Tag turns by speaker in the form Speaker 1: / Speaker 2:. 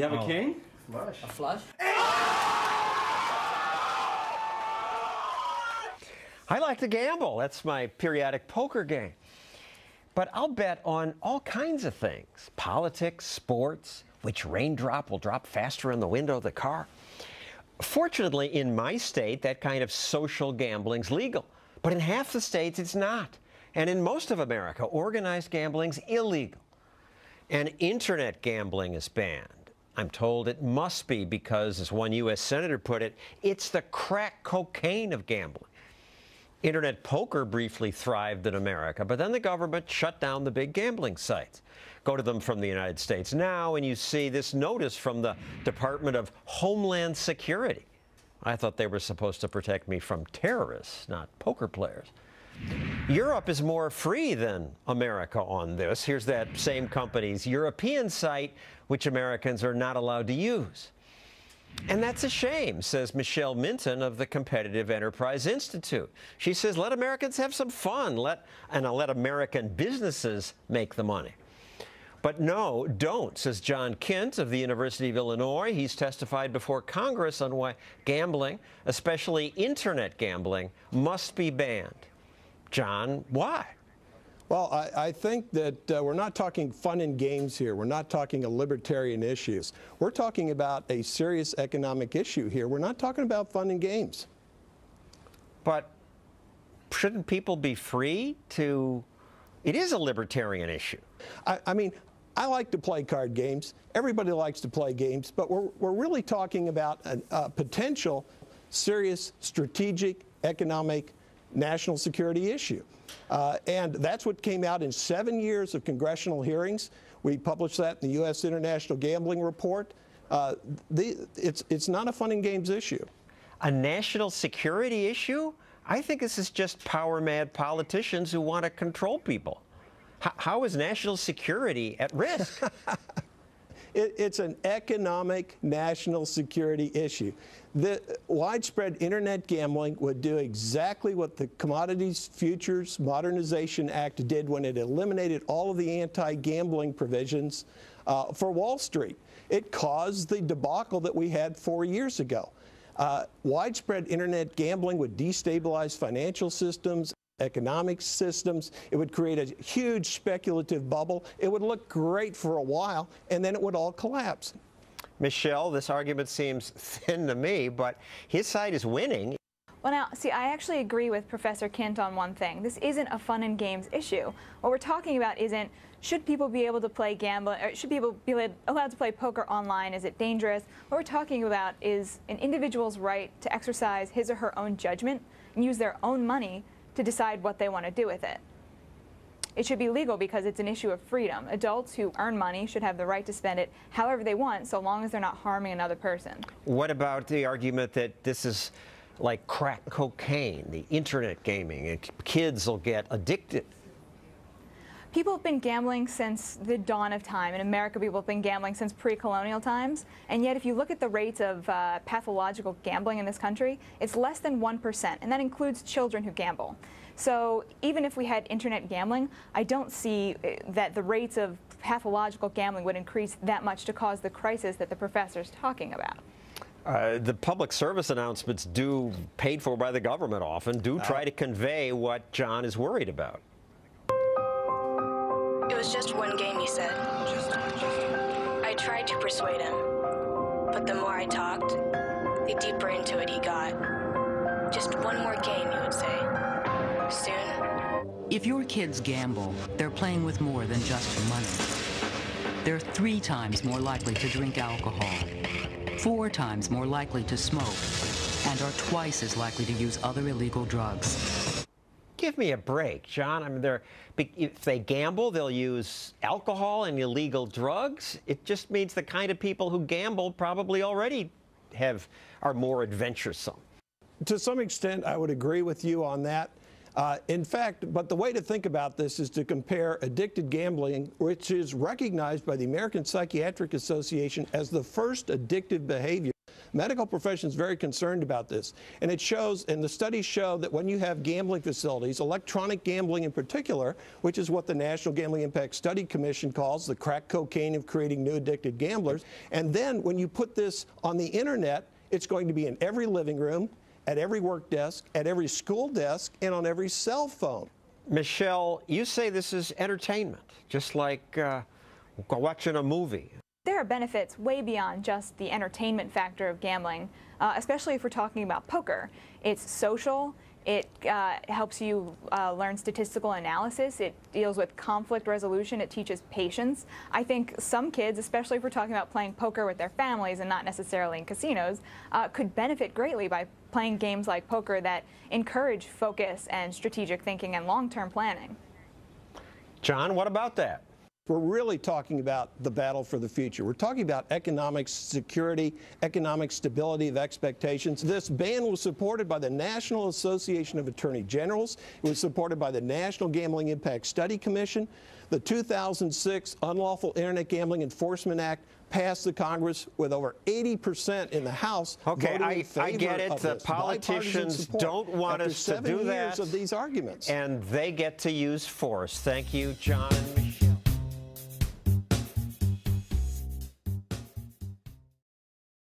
Speaker 1: You have a king?
Speaker 2: Flush. A flush?
Speaker 3: I like to gamble. That's my periodic poker game. But I'll bet on all kinds of things. Politics, sports, which raindrop will drop faster in the window of the car. Fortunately, in my state, that kind of social gambling's legal. But in half the states, it's not. And in most of America, organized gambling's illegal. And internet gambling is banned. I'm told it must be because, as one U.S. Senator put it, it's the crack cocaine of gambling. Internet poker briefly thrived in America, but then the government shut down the big gambling sites. Go to them from the United States now, and you see this notice from the Department of Homeland Security. I thought they were supposed to protect me from terrorists, not poker players. Europe is more free than America on this. Here's that same company's European site, which Americans are not allowed to use. And that's a shame, says Michelle Minton of the Competitive Enterprise Institute. She says, let Americans have some fun, let American businesses make the money. But no, don't, says John Kindt of the University of Illinois. He's testified before Congress on why gambling, especially internet gambling, must be banned. John, why?
Speaker 4: Well, I think that we're not talking fun and games here. We're not talking a libertarian issues. We're talking about a serious economic issue here. We're not talking about fun and games.
Speaker 3: But shouldn't people be free to... It is a libertarian issue.
Speaker 4: I mean, I like to play card games. Everybody likes to play games, but we're really talking about a potential serious strategic, economic, national security issue. And that's what came out in 7 years of congressional hearings. We published that in the U.S. International Gambling Report. It's not a fun and games issue.
Speaker 3: A national security issue? I think this is just power-mad politicians who want to control people. How is national security at risk?
Speaker 4: It's an economic national security issue. The widespread internet gambling would do exactly what the Commodities Futures Modernization Act did when it eliminated all of the anti-gambling provisions for Wall Street. It caused the debacle that we had 4 years ago. Widespread internet gambling would destabilize financial systems, economic systems. It would create a huge speculative bubble. It would look great for a while, and then it would all collapse.
Speaker 3: Michelle, this argument seems thin to me, but his side is winning.
Speaker 5: Well, now, see, I actually agree with Professor Kindt on one thing. This isn't a fun and games issue. What we're talking about isn't, should people be able to play gambling, or should people be allowed to play poker online? Is it dangerous? What we're talking about is an individual's right to exercise his or her own judgment and use their own money to decide what they want to do with it. It should be legal because it's an issue of freedom. Adults who earn money should have the right to spend it however they want, so long as they're not harming another person.
Speaker 3: What about the argument that this is like crack cocaine, the internet gaming, and kids will get addicted?
Speaker 5: People have been gambling since the dawn of time. In America, people have been gambling since pre-colonial times. And yet, if you look at the rates of pathological gambling in this country, it's less than 1%. And that includes children who gamble. So even if we had internet gambling, I don't see that the rates of pathological gambling would increase that much to cause the crisis that the professor's talking about.
Speaker 3: The public service announcements paid for by the government often, try to convey what John is worried about.
Speaker 6: It was just one game, he said. I tried to persuade him, but the more I talked, the deeper into it he got. Just one more game, he would say. Soon.
Speaker 7: If your kids gamble, they're playing with more than just money. They're 3 times more likely to drink alcohol, 4 times more likely to smoke, and are twice as likely to use other illegal drugs.
Speaker 3: Give me a break, John. I mean, if they gamble, they'll use alcohol and illegal drugs. It just means the kind of people who gamble probably already are more adventuresome.
Speaker 4: To some extent, I would agree with you on that. In fact, but the way to think about this is to compare addicted gambling, which is recognized by the American Psychiatric Association as the first addictive behavior Medical profession is very concerned about this. And it shows, and the studies show that when you have gambling facilities, electronic gambling in particular, which is what the National Gambling Impact Study Commission calls the crack cocaine of creating new addicted gamblers, and then when you put this on the internet, it's going to be in every living room, at every work desk, at every school desk, and on every cell phone.
Speaker 3: Michelle, you say this is entertainment, just like watching a movie.
Speaker 5: There are benefits way beyond just the entertainment factor of gambling, especially if we're talking about poker. It's social. It helps you learn statistical analysis. It deals with conflict resolution. It teaches patience. I think some kids, especially if we're talking about playing poker with their families and not necessarily in casinos, could benefit greatly by playing games like poker that encourage focus and strategic thinking and long-term planning.
Speaker 3: John, what about that?
Speaker 4: We're really talking about the battle for the future. We're talking about economic security, economic stability of expectations. This ban was supported by the National Association of Attorney Generals. It was supported by the National Gambling Impact Study Commission. The 2006 Unlawful Internet Gambling Enforcement Act passed the Congress with over 80% in the House.
Speaker 3: Okay, I get it. The
Speaker 4: this.
Speaker 3: Politicians don't want us to do that.
Speaker 4: After 7 years of these arguments.
Speaker 3: And they get to use force. Thank you, John.